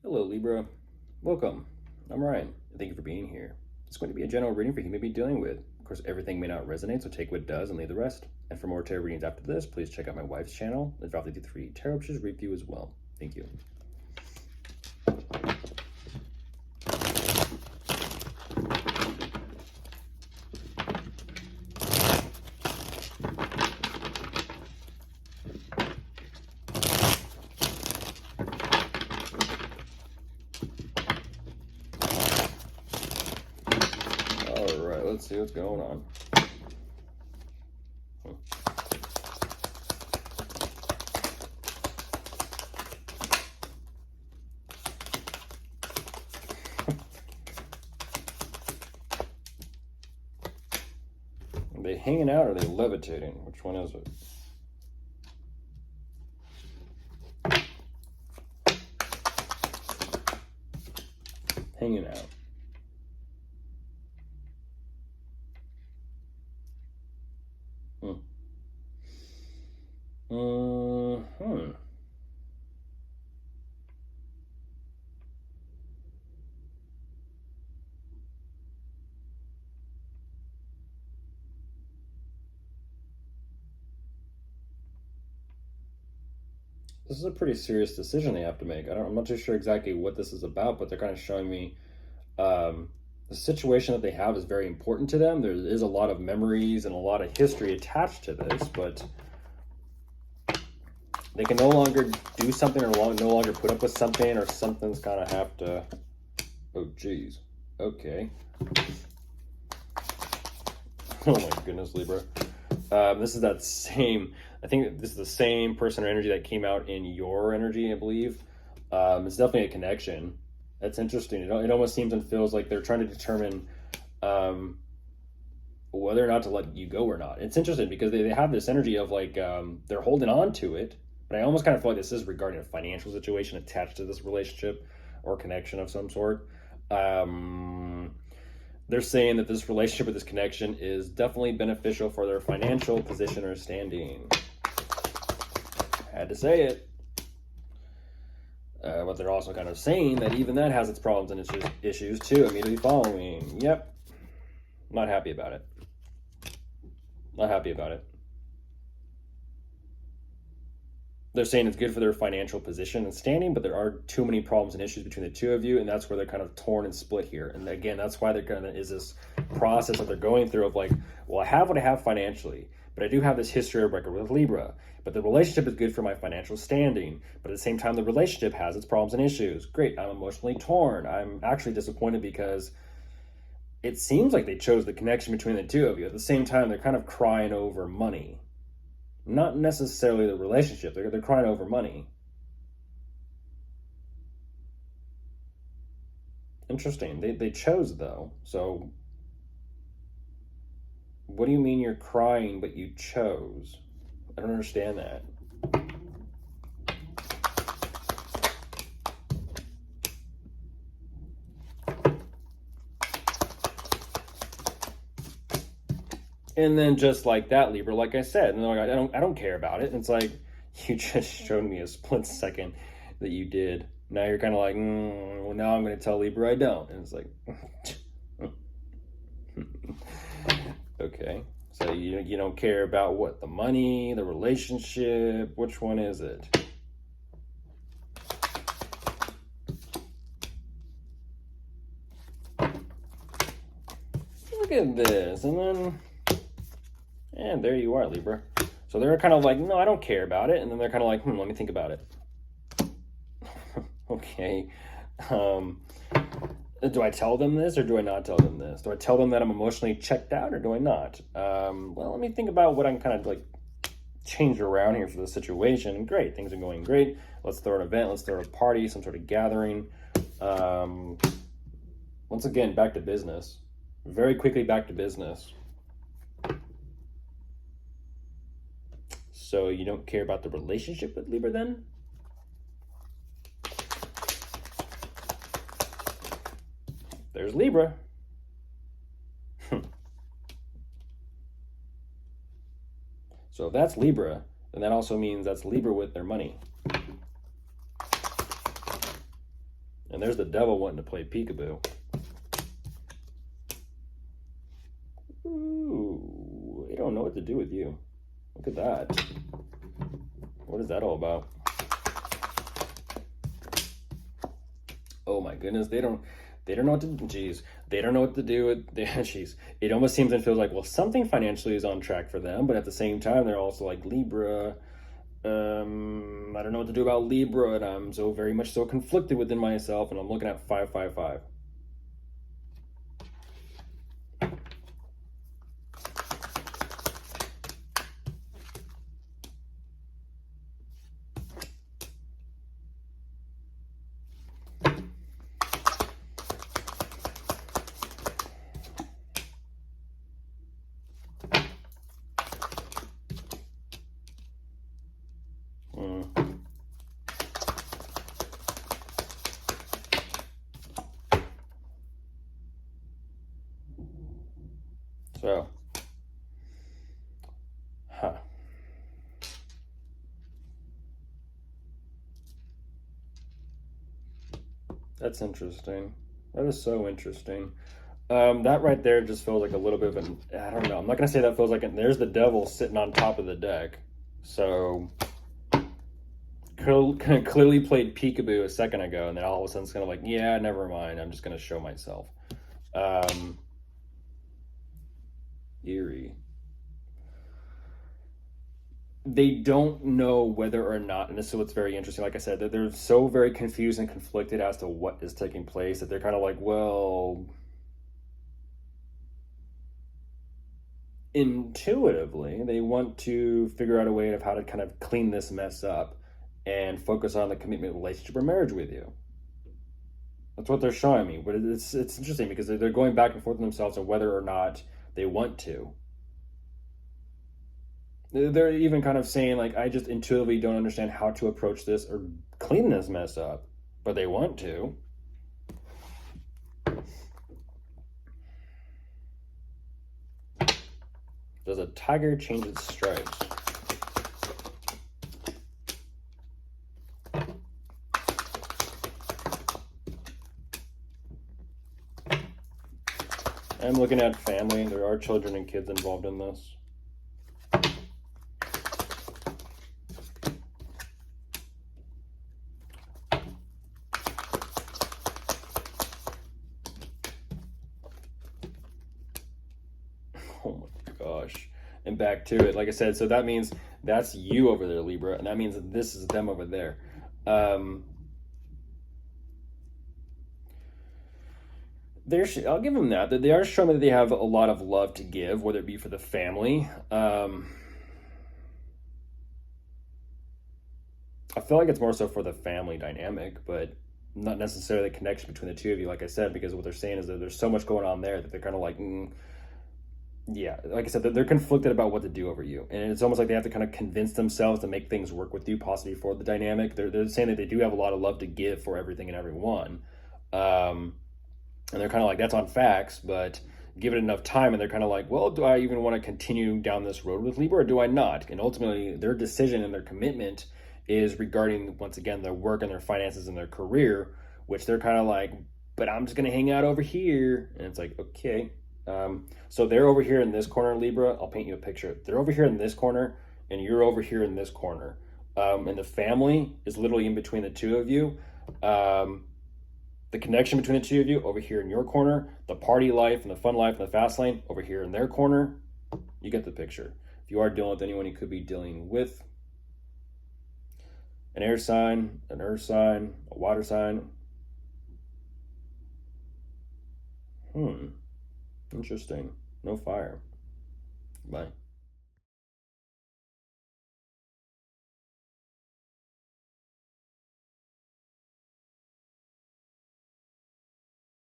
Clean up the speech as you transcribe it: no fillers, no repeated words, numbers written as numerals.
Hello, Libra. Welcome. I'm Ryan. Thank you for being here. It's going to be a general reading for who you may be dealing with. Of course, everything may not resonate, so take what does and leave the rest. And for more tarot readings after this, please check out my wife's channel. Let's drop the free tarot pictures review as well. Thank you. Alright, let's see what's going on. Are they hanging out or are they levitating? Which one is it? Hanging out. This is a pretty serious decision they have to make. I'm not too sure exactly what this is about, but they're kind of showing me the situation that they have is very important to them. There is a lot of memories and a lot of history attached to this, but they can no longer do something or no longer put up with something, or something's kind of have to... Oh, geez. Okay. Oh my goodness, Libra. This is that same... I think this is the same person or energy that came out in your energy, I believe. It's definitely a connection. That's interesting. It almost seems and feels like they're trying to determine whether or not to let you go or not. It's interesting because they have this energy of like they're holding on to it, but I almost kind of feel like this is regarding a financial situation attached to this relationship or connection of some sort. They're saying that this relationship or this connection is definitely beneficial for their financial position or standing. Had to say it. But they're also kind of saying that even that has its problems and issues too, immediately following. Yep. Not happy about it. Not happy about it. They're saying it's good for their financial position and standing, but there are too many problems and issues between the two of you, and that's where they're kind of torn and split here. And again, that's why they're kind of is this process that they're going through of like, well, I have what I have financially, but I do have this history of record with Libra. But the relationship is good for my financial standing, but at the same time, the relationship has its problems and issues. Great, I'm emotionally torn. I'm actually disappointed because it seems like they chose the connection between the two of you. At the same time, they're kind of crying over money. Not necessarily the relationship. They're crying over money. Interesting. They chose, though. So what do you mean you're crying, but you chose? I don't understand that. And then just like that, Libra, like I said, and like, I don't care about it. And it's like, you just showed me a split second that you did. Now you're kind of like, well, now I'm going to tell Libra I don't. And it's like, okay. So you don't care about what? The money, the relationship? Which one is it? Look at this. And there you are, Libra. So they're kind of like, no, I don't care about it. And then they're kind of like, let me think about it. Okay. Do I tell them this or do I not tell them this? Do I tell them that I'm emotionally checked out or do I not? Well, let me think about what I can kind of like change around here for the situation. Great, things are going great. Let's throw an event. Let's throw a party, some sort of gathering. Once again, back to business. Very quickly back to business. So you don't care about the relationship with Libra then? There's Libra. So if that's Libra, then that also means that's Libra with their money. And there's the devil wanting to play peekaboo. Ooh, they don't know what to do with you. Look at that. What is that all about? Oh my goodness, they don't know what to, geez, they don't know what to do with, geez. It almost seems and feels like, well, something financially is on track for them, but at the same time, they're also like Libra. I don't know what to do about Libra, and I'm so very much so conflicted within myself, and I'm looking at 555. So, that's interesting. That is so interesting. That right there just feels like a little bit of an, I don't know. I'm not going to say that feels like, there's the devil sitting on top of the deck. So, clearly played peekaboo a second ago, and then all of a sudden it's kind of like, yeah, never mind. I'm just going to show myself. Eerie. They don't know whether or not, and this is what's very interesting, like I said, that they're so very confused and conflicted as to what is taking place that they're kind of like, well, intuitively, they want to figure out a way of how to kind of clean this mess up and focus on the commitment, relationship, or marriage with you. That's what they're showing me. But it's interesting because they're going back and forth with themselves on whether or not they want to. They're even kind of saying, like, I just intuitively don't understand how to approach this or clean this mess up, but they want to. Does a tiger change its stripes? I'm looking at family. There are children and kids involved in this. Oh my gosh. And back to it, like I said, so that means that's you over there, Libra, and that means that this is them over there. I'll give them that they are showing that they have a lot of love to give, whether it be for the family. I feel like it's more so for the family dynamic, but not necessarily the connection between the two of you, like I said, because what they're saying is that there's so much going on there that they're kind of like, yeah, like I said, they're conflicted about what to do over you. And it's almost like they have to kind of convince themselves to make things work with you, possibly for the dynamic. They're saying that they do have a lot of love to give for everything and everyone. And they're kind of like, that's on facts, but give it enough time. And they're kind of like, well, do I even want to continue down this road with Libra or do I not? And ultimately, their decision and their commitment is regarding, once again, their work and their finances and their career, which they're kind of like, but I'm just going to hang out over here. And it's like, okay. So they're over here in this corner, Libra. I'll paint you a picture. They're over here in this corner, and you're over here in this corner. And the family is literally in between the two of you. The connection between the two of you over here in your corner, the party life and the fun life and the fast lane over here in their corner. You get the picture. If you are dealing with anyone you could be dealing with, an air sign, an earth sign, a water sign. Interesting. No fire. Bye.